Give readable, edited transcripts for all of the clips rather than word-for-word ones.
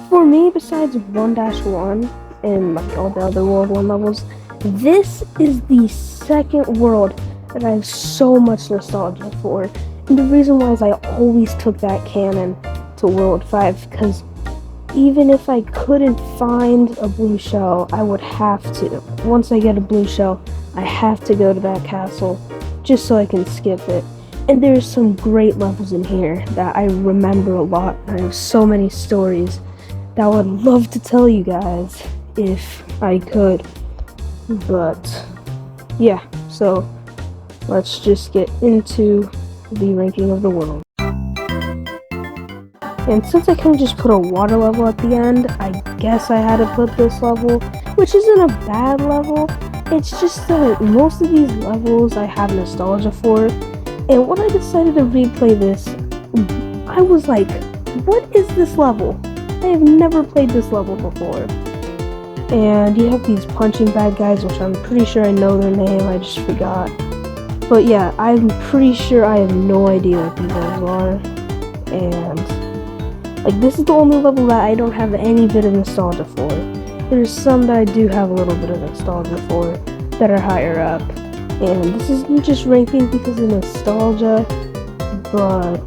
For me, besides 1-1 and like all the other World 1 levels, this is the second world that I have so much nostalgia for. And the reason why is I always took that cannon to World 5, because even if I couldn't find a blue shell, I would have to. Once I get a blue shell, I have to go to that castle just so I can skip it. And there's some great levels in here that I remember a lot. I have so many stories that I would love to tell you guys if I could. But yeah, so let's just get into the ranking of the world. And since I couldn't just put a water level at the end, I guess I had to put this level, which isn't a bad level. It's just that most of these levels I have nostalgia for. And when I decided to replay this, I was like, what is this level? I have never played this level before. And you have these punching bad guys, which I'm pretty sure I know their name, I just forgot. But yeah, I'm pretty sure I have no idea what these guys are. And like, this is the only level that I don't have any bit of nostalgia for. There's some that I do have a little bit of nostalgia for that are higher up. And this isn't just ranking because of nostalgia, but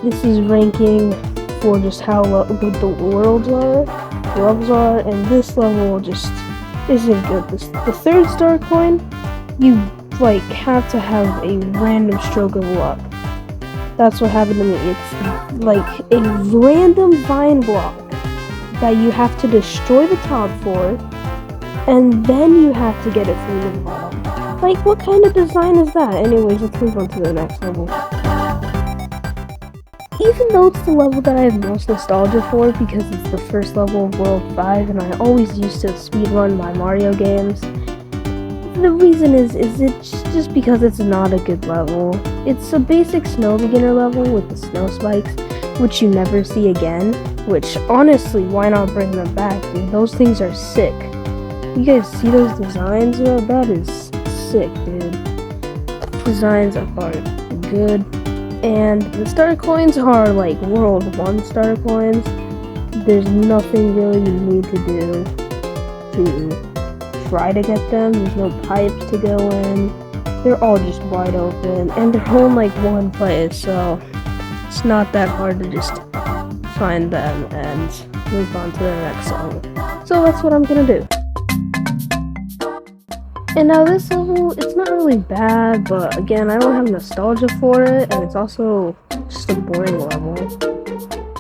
this is ranking for just how good the levels are, and this level just isn't good. The third star coin, you like have to have a random stroke of luck. That's what happened to me. It's like a random vine block that you have to destroy the top for, and then you have to get it from the bottom. Like, what kind of design is that? Anyways, let's move on to the next level. Even though it's the level that I have most nostalgia for because it's the first level of World 5 and I always used to speedrun my Mario games, the reason is it's just because it's not a good level. It's a basic snow beginner level with the snow spikes, which you never see again, which honestly, why not bring them back, dude? Those things are sick. You guys see those designs? Bro? That is sick, dude. Designs are good. And the starter coins are like World 1 starter coins. There's nothing really you need to do to try to get them. There's no pipes to go in. They're all just wide open, and they're all in like one place, so it's not that hard to just find them and move on to the next song. So that's what I'm gonna do. And now this level, it's not really bad, but again, I don't have nostalgia for it, and it's also just a boring level.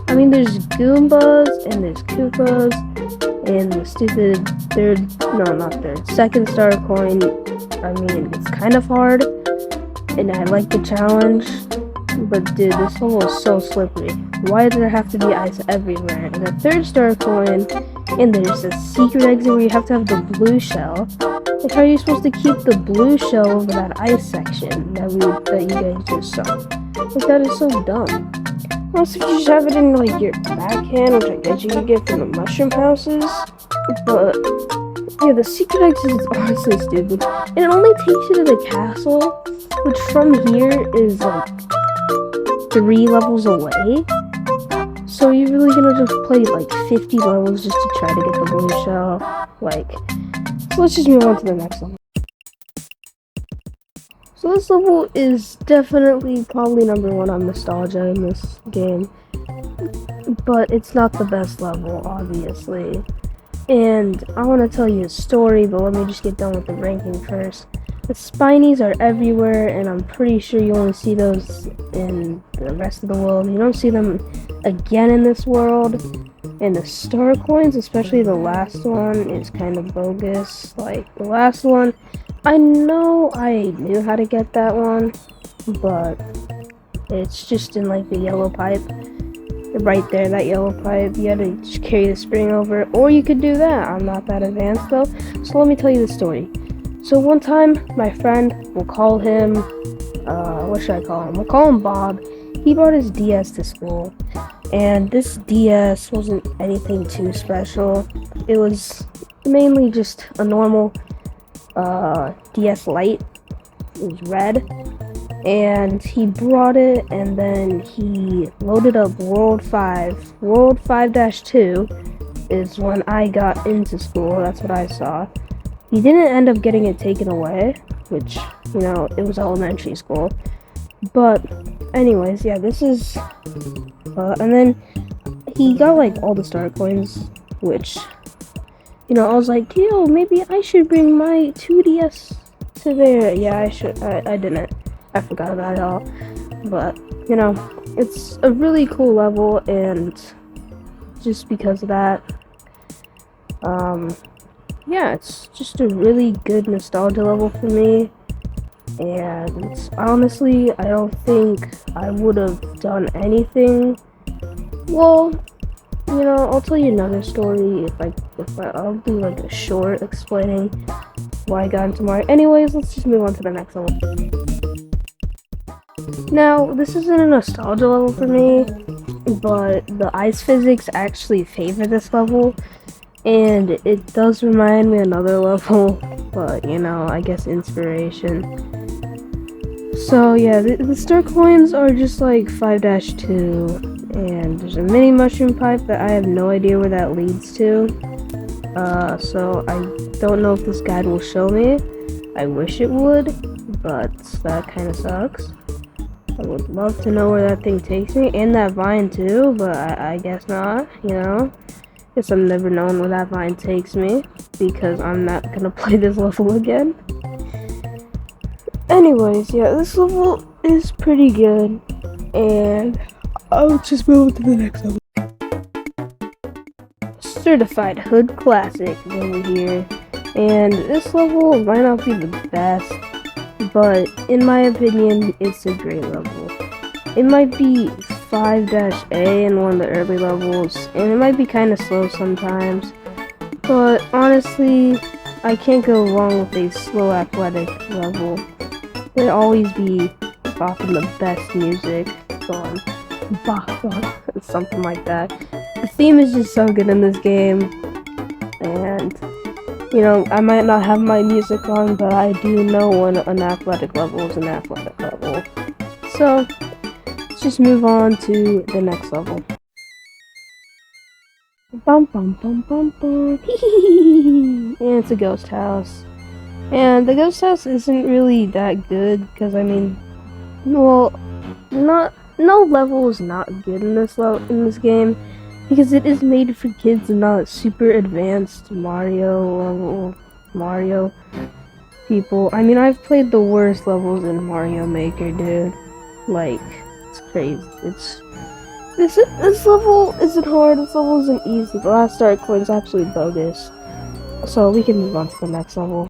I mean, there's Goombas, and there's Koopas, and the stupid second star coin. I mean, it's kind of hard, and I like the challenge, but dude, this level is so slippery. Why does there have to be ice everywhere? And the third star coin, and there's a secret exit where you have to have the blue shell. Like, how are you supposed to keep the blue shell over that ice section that you guys just saw? Like, that is so dumb. Unless if you just have it in like your backhand, which I guess you can get from the mushroom houses. But yeah, the secret exit is honestly stupid. And it only takes you to the castle, which from here is like 3 levels away. So you're really gonna just play like 50 levels just to try to get the blue shell. Like, so let's just move on to the next level. So this level is definitely probably number 1 on nostalgia in this game. But it's not the best level, obviously. And I want to tell you a story, but let me just get done with the ranking first. The Spinies are everywhere, and I'm pretty sure you only see those in the rest of the world. You don't see them again in this world. And the star coins, especially the last one, is kind of bogus. Like, the last one, I know I knew how to get that one, but it's just in like the yellow pipe. Right there, that yellow pipe. You had to just carry the spring over it, or you could do that. I'm not that advanced though. So let me tell you the story. So one time, my friend, we'll call him, what should I call him? We'll call him Bob. He brought his DS to school, and this DS wasn't anything too special. It was mainly just a normal DS Lite. It was red. And he brought it, and then he loaded up World 5, World 5-2, is when I got into school. That's what I saw. He didn't end up getting it taken away, which, you know, it was elementary school. But anyways, yeah, this is and then he got like all the star coins, which, you know, I was like, yo, maybe I should bring my 2DS to there. Yeah, I should. I didn't. I forgot about it all. But, you know, it's a really cool level, and just because of that, yeah, it's just a really good nostalgia level for me. And honestly, I don't think I would have done anything. Well, you know, I'll tell you another story I'll do like a short explaining why I got into Mario. Anyways, let's just move on to the next level. Now, this isn't a nostalgia level for me, but the ice physics actually favor this level, and it does remind me of another level, but you know, I guess inspiration. So yeah, the star coins are just like 5-2, and there's a mini mushroom pipe that I have no idea where that leads to. So I don't know if this guide will show me. I wish it would, but that kind of sucks. I would love to know where that thing takes me, and that vine too, but I guess not, you know. Guess I'm never knowing where that vine takes me, because I'm not gonna play this level again. Anyways, yeah, this level is pretty good, and I'll just move on to the next level. Certified Hood Classic over here, and this level might not be the best, but in my opinion, it's a great level. It might be 5-A in one of the early levels, and it might be kind of slow sometimes, but honestly, I can't go wrong with a slow athletic level. There'll always be often the best music going, something like that. The theme is just so good in this game, and you know, I might not have my music on, but I do know when an athletic level is an athletic level. So, let's just move on to the next level. Bum bum bum bum bum. And it's a ghost house. And the ghost house isn't really that good, because I mean, well, no level is not good in this game, because it is made for kids and not super advanced Mario people. I mean, I've played the worst levels in Mario Maker, dude. Like, it's crazy. This level isn't hard. This level isn't easy. The last star coin is absolutely bogus. So we can move on to the next level.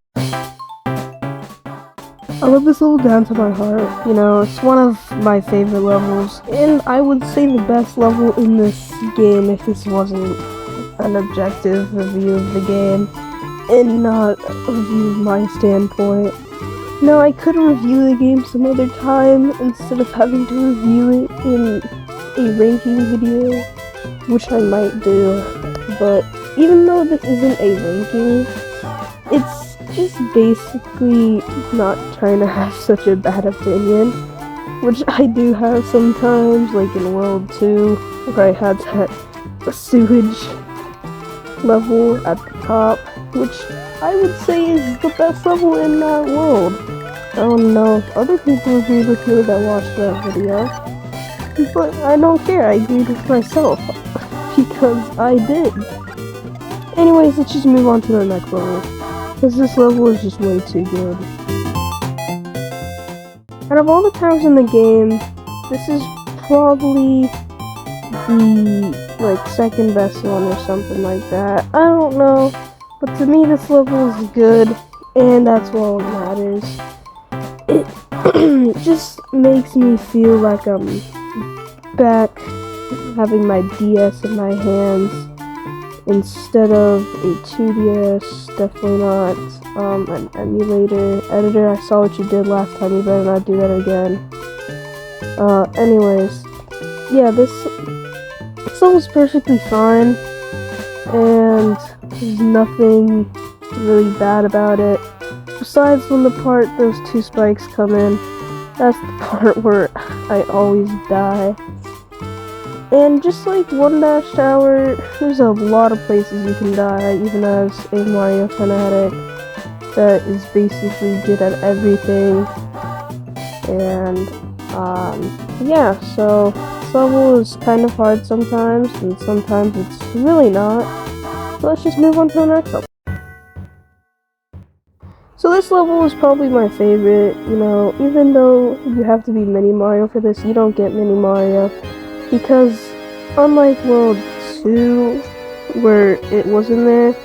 I love this level down to my heart. You know, it's one of my favorite levels, and I would say the best level in this game if this wasn't an objective review of the game and not a review of my standpoint. Now, I could review the game some other time instead of having to review it in a ranking video, which I might do, but even though this isn't a ranking, it's just basically not trying to have such a bad opinion, which I do have sometimes, like in World 2, where I had that sewage level at the top, which I would say is the best level in that world. I don't know if other people agree with me that watched that video, but I don't care, I agreed with myself, because I did. Anyways, let's just move on to the next level, because this level is just way too good. Out of all the towers in the game, this is probably the, like, second best one or something like that. I don't know, but to me this level is good, and that's all that matters. It just makes me feel like I'm back having my DS in my hands instead of a 2DS, definitely not an emulator. Editor, I saw what you did last time, you better not do that again. Anyways, yeah, this level's perfectly fine, and there's nothing really bad about it. Besides when the part those two spikes come in, that's the part where I always die. And just like One Dash Tower, there's a lot of places you can die, even as a Mario fanatic that is basically good at everything. And yeah, so this level is kind of hard sometimes, and sometimes it's really not. So let's just move on to the next level. So this level is probably my favorite. You know, even though you have to be Mini Mario for this, you don't get Mini Mario, because unlike World 2, where it wasn't there,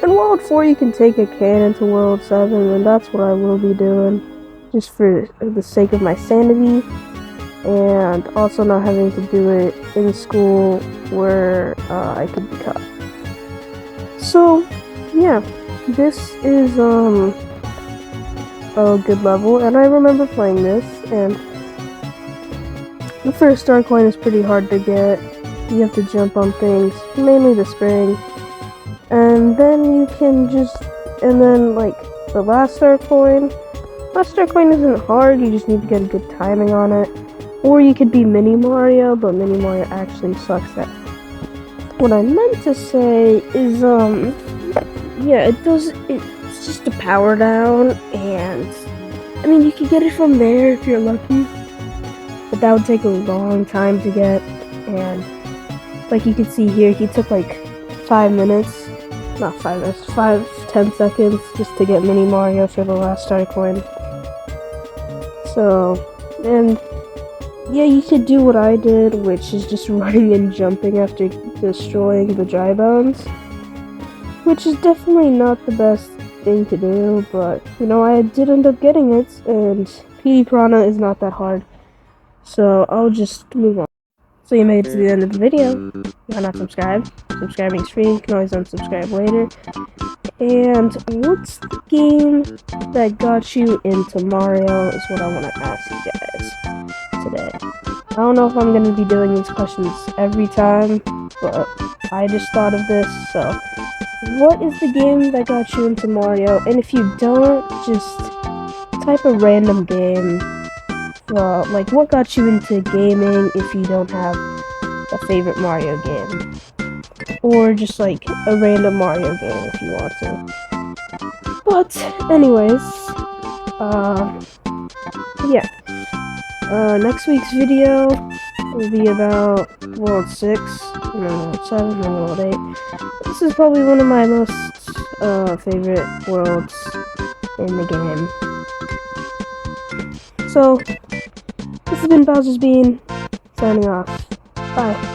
in World 4 you can take a cannon to World 7, and that's what I will be doing, just for the sake of my sanity, and also not having to do it in school where I could be caught. So, yeah, this is a good level, and I remember playing this, and the first star coin is pretty hard to get. You have to jump on things, mainly the spring, and then you can just, and then like the last star coin isn't hard, you just need to get a good timing on it. Or you could be Mini Mario, but Mini Mario actually sucks at it. What I meant to say is, yeah, it's just a power down, and I mean, you can get it from there if you're lucky, but that would take a long time to get, and like you can see here, he took like 5 minutes, not 5 minutes, 10 seconds just to get Mini Mario for the last star coin. So, and yeah, you could do what I did, which is just running and jumping after destroying the dry bones, which is definitely not the best thing to do, but you know, I did end up getting it, and PD Piranha is not that hard, so I'll just move on. So you made it to the end of the video. Why not subscribe? Subscribing is free, you can always unsubscribe later. And what's the game that got you into Mario is what I want to ask you guys today. I don't know if I'm going to be doing these questions every time, but I just thought of this, so what is the game that got you into Mario? And if you don't, just type a random game. Like, what got you into gaming if you don't have a favorite Mario game? Or just like a random Mario game if you want to. But anyways, yeah. Next week's video will be about World 6, and then World 7, and then World 8. This is probably one of my most favorite worlds in the game. So, this has been Bowser's Bean, signing off. Bye.